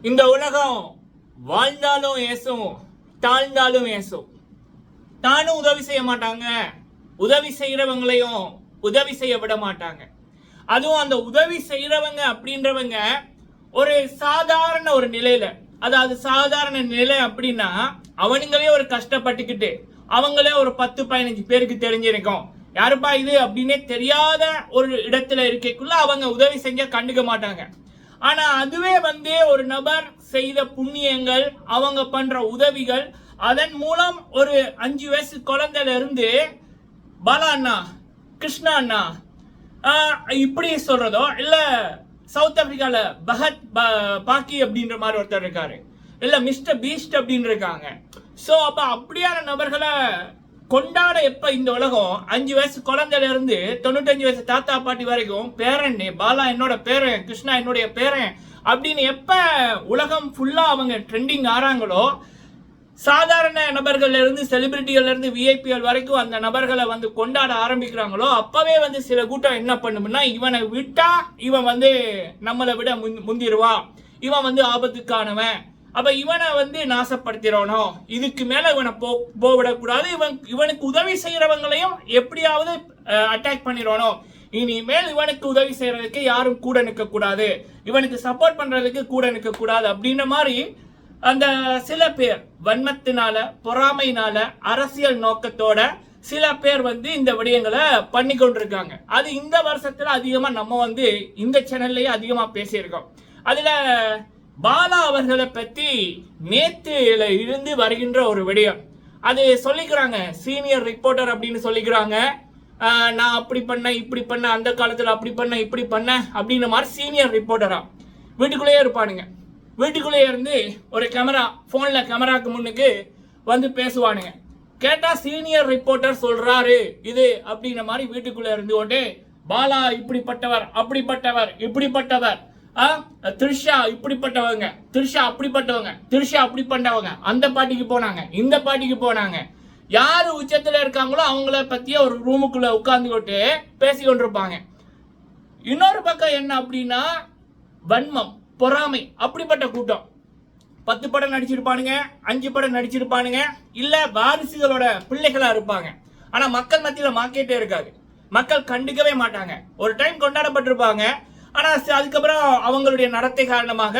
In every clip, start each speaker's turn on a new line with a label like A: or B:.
A: இந்த உலகம் வாழ்ந்தாலும் ஏசும், தாழ்ந்தாலும் ஏசும். தானும் உதவி செய்ய மாட்டாங்க, உதவி செய்யறவங்களையும் உதவி செய்ய விட மாட்டாங்க. அதுவும் அந்த உதவி செய்யறவங்க அப்படின்றவங்க ஒரு சாதாரண ஒரு நிலையில, அதாவது சாதாரண நிலை அப்படின்னா அவனுங்களே ஒரு கஷ்டப்பட்டுக்கிட்டு அவங்களே ஒரு 10-15 பேருக்கு தெரிஞ்சிருக்கும், யாருப்பா இது அப்படின்னே தெரியாத ஒரு இடத்துல இருக்கக்குள்ள அவங்க உதவி செஞ்ச கண்டுக்க மாட்டாங்க. ஆனா அதுவே ஒரு நபர் செய்த புண்ணியங்கள், அவங்க பண்ற உதவிகள், அதன் மூலம் ஒரு 5 வயசு குழந்தையில இருந்து பாலா அண்ணா, கிருஷ்ணா அண்ணா இப்படி சொல்றதோ, இல்ல சவுத் ஆப்பிரிக்கால பகத் பாக்கி அப்படின்ற மாதிரி ஒருத்தர் இருக்காரு, இல்ல மிஸ்டர் பீஸ்ட் அப்படின்னு இருக்காங்க. சோ அப்ப அப்படியான நபர்களை கொண்டாட எப்ப இந்த உலகம் 5 வயசு குழந்தையில இருந்து 95 வயசு தாத்தா பாட்டி வரைக்கும் பேரன், பாலா என்னோட பேரன், கிருஷ்ணா என்னுடைய பேரன் அப்படின்னு எப்ப உலகம் ஃபுல்லா அவங்க ட்ரெண்டிங் ஆறாங்களோ, சாதாரண நபர்கள்ல இருந்து செலிபிரிட்டிகள்ல இருந்து விஐபிஎல் வரைக்கும் அந்த நபர்களை கொண்டாட ஆரம்பிக்கிறாங்களோ, அப்பவே சில கூட்டம் என்ன பண்ணும்னா, இவனை விட்டா இவன் நம்மளை விட முந்திருவான், இவன் ஆபத்துக்கானவன், அப்ப இவனை நாசப்படுத்திடணும், இதுக்கு மேல இவனை போவிடக்கூடாது, இவனுக்கு உதவி செய்யறவங்களையும் எப்படியாவது அட்டாக் பண்ணிடணும், இனிமேல் இவனுக்கு உதவி செய்யறதுக்கு யாரும் கூட நிற்க கூடாது, இவனுக்கு சப்போர்ட் பண்றதுக்கு கூட நிற்க கூடாது அப்படின்ற மாதிரி அந்த சில பேர் வன்மத்தினால, பொறாமையினால, அரசியல் நோக்கத்தோட சில பேர் இந்த விடயங்களை பண்ணி கொண்டிருக்காங்க. அது இந்த வருஷத்துல அதிகமா நம்ம இந்த சேனல்லையே அதிகமா பேசியிருக்கோம். அதுல பாலா அவர்களை பத்தி நேத்துல இருந்து வருகின்ற ஒரு விடயம், அது சொல்லிக்கிறாங்க, சீனியர் ரிப்போர்ட்டர் அப்படின்னு சொல்லிக்கிறாங்க. நான் அப்படி பண்ண, இப்படி பண்ண, அந்த காலத்துல அப்படி பண்ண, இப்படி பண்ண அப்படின்ற மாதிரி சீனியர் ரிப்போர்ட்டரா வீட்டுக்குள்ளேயே இருப்பானுங்க. வீட்டுக்குள்ளேயே இருந்து ஒரு கேமரா, போன்ல கேமராக்கு முன்னுக்கு பேசுவானுங்க. கேட்டா சீனியர் ரிப்போர்ட்டர் சொல்றாரு இது அப்படின்ற மாதிரி வீட்டுக்குள்ள இருந்து கொண்டு பாலா இப்படிப்பட்டவர், அப்படிப்பட்டவர், இப்படிப்பட்டவர், த்ரிஷா இப்படிப்பட்டவங்க, த்ரிஷா அப்படிப்பட்டவங்க, த்ரிஷா அப்படி பண்ணவங்க, அந்த பாட்டிக்கு போனாங்க, இந்த பாட்டிக்கு போனாங்க, யாரு உச்சத்துல இருக்காங்களோ அவங்கள பத்திய ஒரு ரூமுக்குள்ள உட்கார்ந்து கொண்டு பேசி கொண்டிருப்பாங்க. இன்னொரு பக்கம் என்ன அப்படின்னா வன்மம், பொறாமை, அப்படிப்பட்ட கூட்டம். 10 படம் நடிச்சிருப்பானுங்க, 5 படம் நடிச்சிருப்பானுங்க, இல்ல வாரிசுகளோட பிள்ளைகளா இருப்பாங்க. ஆனா மக்கள் மத்தியில மார்க்கெட்டே இருக்காது, மக்கள் கண்டுக்கவே மாட்டாங்க. ஒரு டைம் கொண்டாடப்பட்டிருப்பாங்க, ஆனா அதுக்கப்புறம் அவங்களுடைய நடத்தை காரணமாக,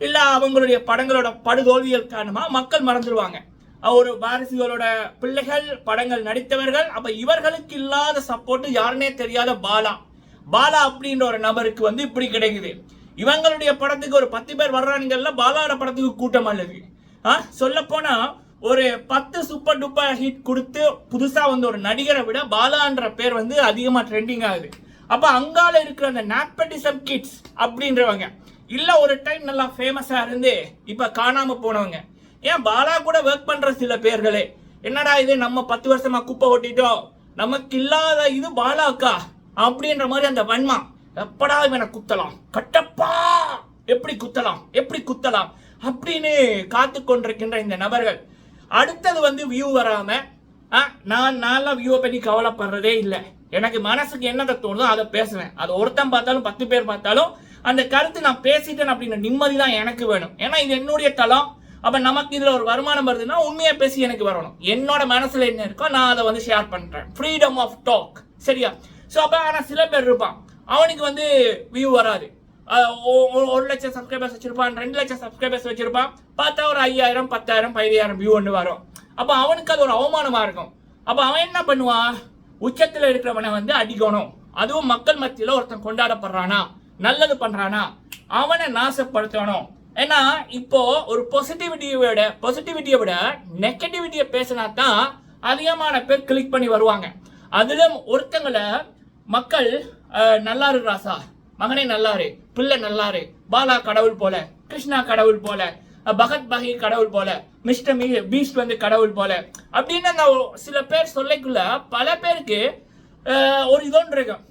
A: இல்ல அவங்களுடைய படங்களோட படுதோல்வியல் காரணமாக மக்கள் மறந்துடுவாங்க. ஒரு வாரிசுகளோட பிள்ளைகள் படங்கள் நடித்தவர்கள், அப்ப இவர்களுக்கு இல்லாத சப்போர்ட் யாருன்னே தெரியாத பாலா அப்படின்ற ஒரு நபருக்கு இப்படி கிடைக்குது. இவங்களுடைய படத்துக்கு ஒரு 10 பேர் வர்றானுங்கல்ல, பாலாவோட படத்துக்கு கூட்டம் அல்லது. சொல்ல போனா ஒரு 10 சூப்பர் டூப்பர் ஹிட் கொடுத்து புதுசா ஒரு நடிகரை விட பாலான்ற பேர் அதிகமா ட்ரெண்டிங் ஆகுது. அப்ப அங்கால இருக்கிற அந்த நாப்பட்டிசம் கிட்ஸ் அப்படின்றவங்க, இல்ல ஒரு டைம் நல்லா ஃபேமஸா இருந்து இப்ப காணாம போனவங்க, ஏன் பாலா கூட ஒர்க் பண்ற சில பேர்களே, என்னடா இது நம்ம 10 வருஷமா குப்பை கொட்டிட்டோம், நமக்கு இல்லாத இது பாலாக்கா அப்படின்ற மாதிரி அந்த வன்மா, எப்படா இவனை குத்தலாம், கட்டப்பா எப்படி குத்தலாம், எப்படி குத்தலாம் அப்படின்னு காத்து கொண்டிருக்கின்ற இந்த நபர்கள், அடுத்தது வியூ வராம, நான் வியூவை பற்றி கவலைப்படுறதே இல்லை. எனக்கு மனசுக்கு என்னதை தோணுதோ அதை பேசுவேன். அதை ஒருத்தன் பார்த்தாலும் 10 பேர் பார்த்தாலும் அந்த கருத்து நான் பேசிட்டேன் அப்படின்ற நிம்மதி தான் எனக்கு வேணும். ஏன்னா இது என்னுடைய தளம். அப்ப நமக்கு இதுல ஒரு வருமானம் வருதுன்னா உண்மையா பேசி எனக்கு வரணும். என்னோட மனசுல என்ன இருக்கோ நான் அதை ஷேர் பண்றேன். ஃப்ரீடம் ஆஃப் டாக், சரியா? ஸோ அப்ப ஆனா சில பேர் இருப்பான், அவனுக்கு வியூ வராது. 1 லட்சம் சப்ஸ்கிரைபர்ஸ் வச்சிருப்பான், 2 லட்சம் சப்ஸ்கிரைபர்ஸ் வச்சிருப்பான், பார்த்தா ஒரு 5000, 10,000, 15,000 வியூ வரும். அப்ப அவனுக்கு அது ஒரு அவமானமா இருக்கும். அப்ப அவன் என்ன பண்ணுவான், உச்சத்துல இருக்கிறவனை அடிக்கணும். அதுவும் மக்கள் மத்தியில ஒருத்தன் கொண்டாடப்படுறானா, நல்லது பண்றானா, அவனை நாசப்படுத்தணும். ஏன்னா இப்போ ஒரு பாசிட்டிவிட்டியை விட நெகட்டிவிட்டியை பேசினா தான் அதிகமான பேர் கிளிக் பண்ணி வருவாங்க. அதுல ஒருத்தங்களை மக்கள் நல்லாரு ராசா, மகனே நல்லாரு, பிள்ளை நல்லாரு, பாலா கடவுள் போல, கிருஷ்ணா கடவுள் போல, பகத் பாகி கடவுள் போல, மிஸ்டர் பீஸ்ட் கடவுள் போல அப்படின்னு சில பேர் சொல்லிக்குள்ள பல பேருக்கு ஒரு இதோன்று இருக்கும்,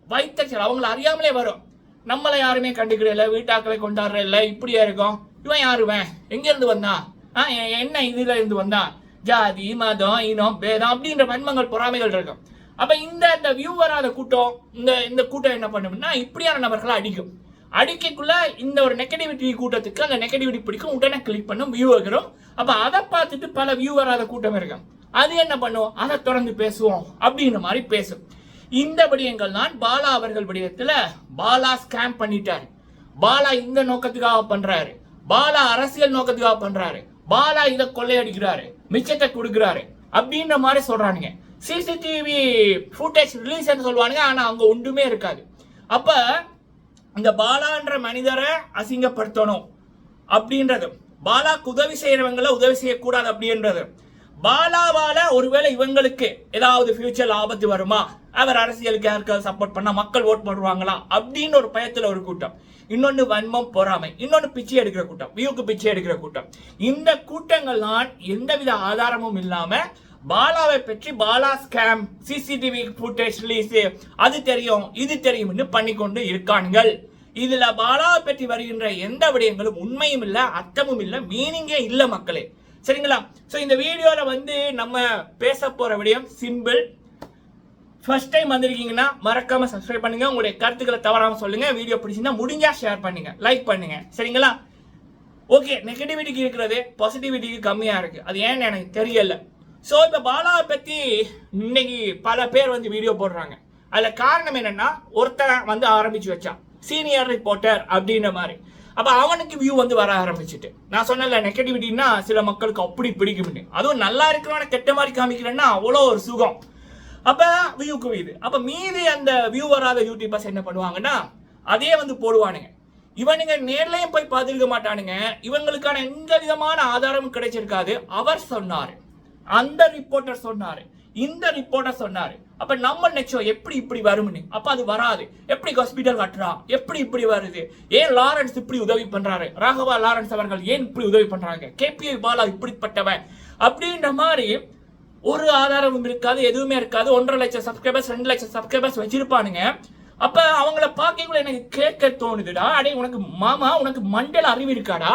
A: வைத்தறிச்சல் அவங்களை அறியாமலே வரும். நம்மளை யாருமே கண்டுக்கிறதில்ல, வீட்டாக்களை கொண்டாடுற இல்லை, இப்படியா இருக்கும், இவன் யாருவன், எங்க இருந்து வந்தான், என்ன இதுல இருந்து வந்தான், ஜாதி மதம் இனம் பேதம் அப்படின்ற வன்மங்கள் பொறாமைகள் இருக்கும். அப்ப இந்த வியூ வராத கூட்டம், இந்த கூட்டம் என்ன பண்ணும்னா இப்படியான நபர்களை அடிக்கும். அடிக்கைக்குள்ள இந்த ஒரு நெகட்டிவிட்டி கூட்டத்துக்கு அந்த நெகட்டிவிட்டி பிடிக்கும், உடனே கிளிக் பண்ணும், வியூ வரும். அப்ப அதை பார்த்துட்டு பல வியூ வராத கூட்டம் இருக்கு, அது என்ன பண்ணும், அதை தொடர்ந்து பேசுவோம் அப்படின்ற மாதிரி பேசும். இந்த விடயங்கள் தான் பாலா அவர்கள் விடயத்துல பாலா ஸ்கேம் பண்ணிட்டாரு, பாலா இந்த நோக்கத்துக்காக பண்றாரு, பாலா அரசியல் நோக்கத்துக்காக பண்றாரு, பாலா இதை கொள்ளையடிக்கிறாரு, மிச்சத்தை கொடுக்கிறாரு அப்படின்ற மாதிரி சொல்றானுங்க. சிசிடிவி ஃபுட்டேஜ் ரிலீஸ் சொல்லுவானுங்க, ஆனா அங்க ஒன்றுமே இருக்காது. அப்ப இந்த பாலான்ற மனிதரை அசிங்கப்படுத்தணும் அப்படின்றது, பாலாக்கு உதவி செய்யறவங்களை உதவி செய்யக்கூடாது அப்படின்றது, பாலாவால ஒருவேளை இவங்களுக்கு ஏதாவது ஃபியூச்சர் ஆபத்து வருமா, அவர் அரசியலுக்கு யாருக்காவது சப்போர்ட் பண்ணா மக்கள் ஓட் போடுவாங்களா அப்படின்னு ஒரு பயத்துல ஒரு கூட்டம், இன்னொன்னு வன்மம் பொறாமை, இன்னொன்னு பிச்சை எடுக்கிற கூட்டம், வியூக்கு பிச்சை எடுக்கிற கூட்டம். இந்த கூட்டங்கள் தான் எந்தவித ஆதாரமும் இல்லாம பாலாவை பற்றி Bala scam, CCTV footage release, அது தெரியும் இது தெரியும்னு பண்ணிக்கொண்டு இருக்கானுங்கள். இதுல பாலாவை பற்றி வருகின்ற எந்த விடயங்களும் உண்மையும் இல்ல, அர்த்தமும் இல்ல, மீனிங்கே இல்ல மக்களே, சரிங்களா? சோ இந்த வீடியோல வந்து நம்ம பேச போற விடயம் சிம்பிள். ஃபர்ஸ்ட் டைம் வந்திருக்கீங்கன்னா மறக்காம சப்ஸ்கிரைப் பண்ணுங்க, உங்களுடைய கருத்துக்களை தவறாம சொல்லுங்க, வீடியோ பிடிச்சிருந்தா முடிஞ்சா ஷேர் பண்ணுங்க, லைக் பண்ணுங்க, சரிங்களா? ஓகே, நெகட்டிவிட்டிக்கு இருக்கிறது பாசிட்டிவிட்டிக்கு கம்மியா இருக்கு, அது ஏன்னு எனக்கு தெரியல. ஸோ இப்போ பாலாவை பற்றி இன்னைக்கு பல பேர் வந்து வீடியோ போடுறாங்க. அதில் காரணம் என்னன்னா, ஒருத்தரை வந்து ஆரம்பிச்சு வச்சான் சீனியர் ரிப்போர்ட்டர் அப்படின்ற மாதிரி. அப்போ அவனுக்கு வியூ வந்து வர ஆரம்பிச்சுட்டு, நான் சொன்னல நெகட்டிவிட்டின்னா சில மக்களுக்கு அப்படி பிடிக்கும், அதுவும் நல்லா இருக்கிறவன கெட்ட மாதிரி காமிக்கிறேன்னா அவ்வளோ ஒரு சுகம். அப்போ வியூக்கு வீது. அப்போ மீதி அந்த வியூ வராத யூடியூபர்ஸ் என்ன பண்ணுவாங்கன்னா அதே வந்து போடுவானுங்க. இவனுங்க நேர்லையும் போய் பார்த்துருக்க மாட்டானுங்க, இவங்களுக்கான எந்த விதமான ஆதாரமும் கிடைச்சிருக்காது. அவர் சொன்னாரு, அந்த ரிப்போர்ட்டர் சொன்னாரு, இந்த ரிப்போர்ட்டர் சொன்னாரு. அப்ப நம்ம நினைச்சோம் எப்படி இப்படி வரும்னு, அப்ப அது வராது. எப்படி ஹாஸ்பிட்டல் கட்டுறான், எப்படி இப்படி வருது, ஏன் லாரன்ஸ் இப்படி உதவி பண்றாரு, ராகவா லாரன்ஸ் அவர்கள் ஏன் இப்படி உதவி பண்றாங்க, கேபிஐ பாலா இப்படிப்பட்டவன் அப்படின்ற மாதிரி ஒரு ஆதாரமும் இருக்காது, எதுவுமே இருக்காது. 1.5 லட்சம் சப்ஸ்கிரைபர்ஸ் 2 லட்சம் சப்ஸ்கிரைபர்ஸ் வச்சிருப்பானுங்க. அப்ப அவங்கள பார்க்கக்குள்ள எனக்கு கேட்க தோணுதுடா, அடே உனக்கு மாமா உனக்கு மண்டல அறிவு இருக்காடா,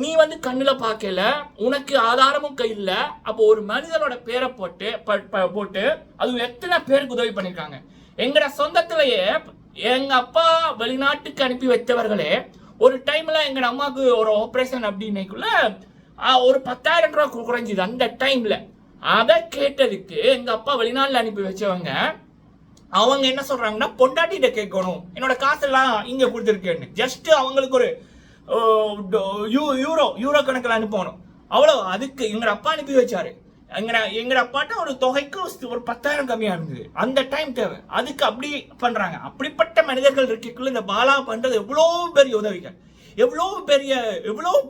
A: நீ வந்து கண்ணுல பார்க்கல, உனக்கு ஆதாரமும் கையில். அப்போ ஒரு மனிதனோட பேரை போட்டு அது எத்தனை பேருக்கு உதவி பண்ணிருக்காங்க. எங்கட சொந்தத்திலேயே எங்க அப்பா வெளிநாட்டுக்கு அனுப்பி வைத்தவர்களே ஒரு டைம்ல எங்க அம்மாவுக்கு ஒரு ஆபரேஷன் அப்படின்னுக்குள்ள ஒரு 10,000 ரூபாய் குறைஞ்சிது அந்த டைம்ல. அதை கேட்டதுக்கு எங்க அப்பா வெளிநாட்டுல அனுப்பி வச்சவங்க அவங்க என்ன சொல்றாங்கன்னா, பொண்டாட்டிட்ட கேட்கணும், என்னோட காசெல்லாம் இங்க கொடுத்துருக்கேன்னு. ஜஸ்ட் அவங்களுக்கு ஒரு யூரோ கணக்கில் அனுப்பணும், அவ்வளோ. அதுக்கு எங்க அப்பா அனுப்பி வச்சாரு. எங்க அப்பாட்ட ஒரு தொகைக்கு ஒரு 10,000 கம்மியா இருந்தது அந்த டைம் தேவை, அதுக்கு அப்படி பண்றாங்க. அப்படிப்பட்ட மனிதர்கள் இருக்குள்ள இந்த பாலா பண்றது எவ்வளோ பெரிய உதவிகள், எவ்வளோ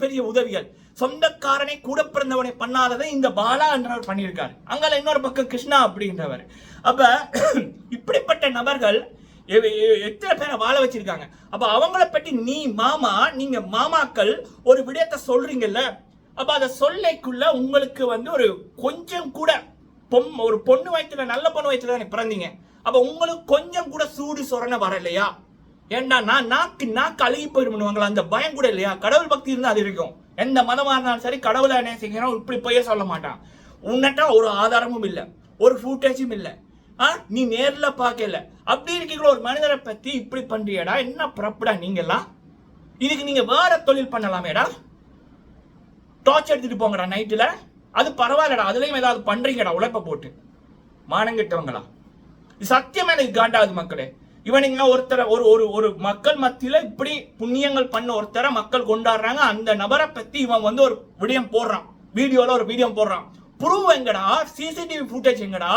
A: பெரிய உதவிகள். சொந்தக்காரனை கூட பிறந்தவனை பண்ணாததை இந்த பாலா என்றவர் பண்ணியிருக்காரு. அங்கால இன்னொரு பக்கம் கிருஷ்ணா அப்படின்றவர். அப்ப இப்படிப்பட்ட நபர்கள் எத்தனை பேரை வாழ வச்சிருக்காங்க. அப்ப அவங்கள பற்றி நீங்க மாமாக்கள் ஒரு விடயத்தை சொல்றீங்கல்ல, அப்ப அதை சொல்லைக்குள்ள உங்களுக்கு வந்து ஒரு கொஞ்சம் கூட ஒரு பொண்ணு வயிற்றுல, நல்ல பொண்ணு வயிற்றுல தானே பிறந்தீங்க. அப்ப உங்களுக்கு கொஞ்சம் கூட சூடு சொரணை வரலையா? ஏன்னா நாக்கு அழுகி போயிடுவாங்களா, அந்த பயம் கூட இல்லையா? கடவுள் பக்தி இருந்தா அது இருக்கும். எந்த மதமா இருந்தாலும் சரி, கடவுளை நேசிக்கிறோம் இப்படி போய் சொல்ல மாட்டான். உன்னட்ட ஒரு ஆதாரமும் இல்லை, ஒரு ஃபுட்டேஜும் இல்லை, நீ நேர்ல பார்க்கல. அப்படி இருக்கீங்களோ ஒரு மனிதரை பத்தி இப்படி பண்றியடா, என்ன பிறப்புடா நீங்கெல்லாம்? இதுக்கு நீங்க வேற தொழில் பண்ணலாமேடா, டார்ச் எடுத்துட்டு போங்கடா நைட்டுல, அது பரவாயில்லடா, அதுலயும் ஏதாவது பண்றீங்கடா உழைப்ப போட்டு. மானங்கிட்டவங்களா? சத்தியமா எனக்கு காண்டாவது மக்களே. இவனுங்க ஒருத்தர ஒரு மக்கள் மத்தியில இப்படி புண்ணியங்கள் பண்ண ஒருத்தரை மக்கள் கொண்டாடுறாங்க. அந்த நபரை பத்தி இவன் வந்து ஒரு விடயம் போடுறான், வீடியோல ஒரு வீடியோ போடுறான். ப்ரூவ் எங்கடா, சிசிடிவி ஃபுட்டேஜ் எங்கடா,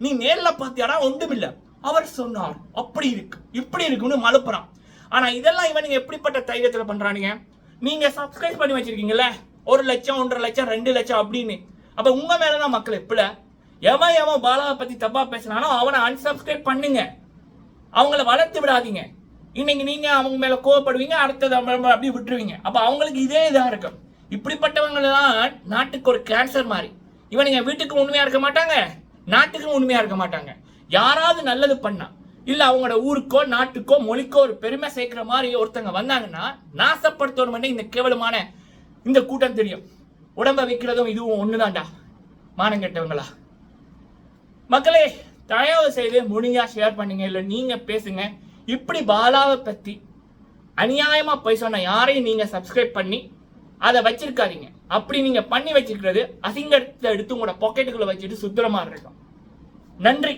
A: நீ நேர்ல பார்த்தியாடா? ஒன்றுமில்ல, அவர் சொன்னார் அப்படி இருக்கு இப்படி இருக்குன்னு மழுப்புறான். ஆனா இதெல்லாம் இவனுங்க எப்படிப்பட்ட தைரியத்துல பண்றானுங்க? நீங்க சப்ஸ்கிரைப் பண்ணி வச்சிருக்கீங்கல்ல, 1 லட்சம் 1.5 லட்சம் 2 லட்சம் அப்படின்னு. அப்ப உங்க மேலதான் மக்கள் எப்பல எவன் பாலாவை பத்தி தப்பா பேசினானோ அவனை அன்சப்ஸ்கிரைப் பண்ணுங்க, அவங்கள வளர்த்து விடாதீங்க. இன்னைக்கு நீங்க அவங்க மேல கோவப்படுவீங்க, அடுத்தது அப்படி விட்டுருவீங்க. அப்ப அவங்களுக்கு இதே இதா இருக்கும். இப்படிப்பட்டவங்க தான் நாட்டுக்கு ஒரு கேன்சர் மாதிரி. இவனுங்க வீட்டுக்கு உண்மையா இருக்க மாட்டாங்க, நாட்டுக்கும் உண்மையா இருக்க மாட்டாங்க. யாராவது நல்லது பண்ணா இல்ல அவங்களோட ஊருக்கோ நாட்டுக்கோ மொழிக்கோ ஒரு பெருமை சேர்க்கிற மாதிரி ஒருத்தங்க வந்தாங்கன்னா நாசப்படுத்தணும். இந்த கேவலமான இந்த கூட்டம் தெரியும். உடம்ப வைக்கிறதும் இதுவும் ஒண்ணுதான்டா. மானம் கெட்டவங்களா? மக்களே, தயவு செய்து முடிஞ்சா ஷேர் பண்ணுங்க, இல்ல நீங்க பேசுங்க. இப்படி பாலாவை பத்தி அநியாயமா போய் சொன்ன யாரையும் நீங்க சப்ஸ்கிரைப் பண்ணி அதை வச்சிருக்காதீங்க. அப்படி நீங்க பண்ணி வச்சிருக்கிறது அசிங்கத்தை எடுத்து உங்களோட பாக்கெட்டுக்குள்ள வச்சுட்டு சுத்தமா இருக்கும். நன்றி.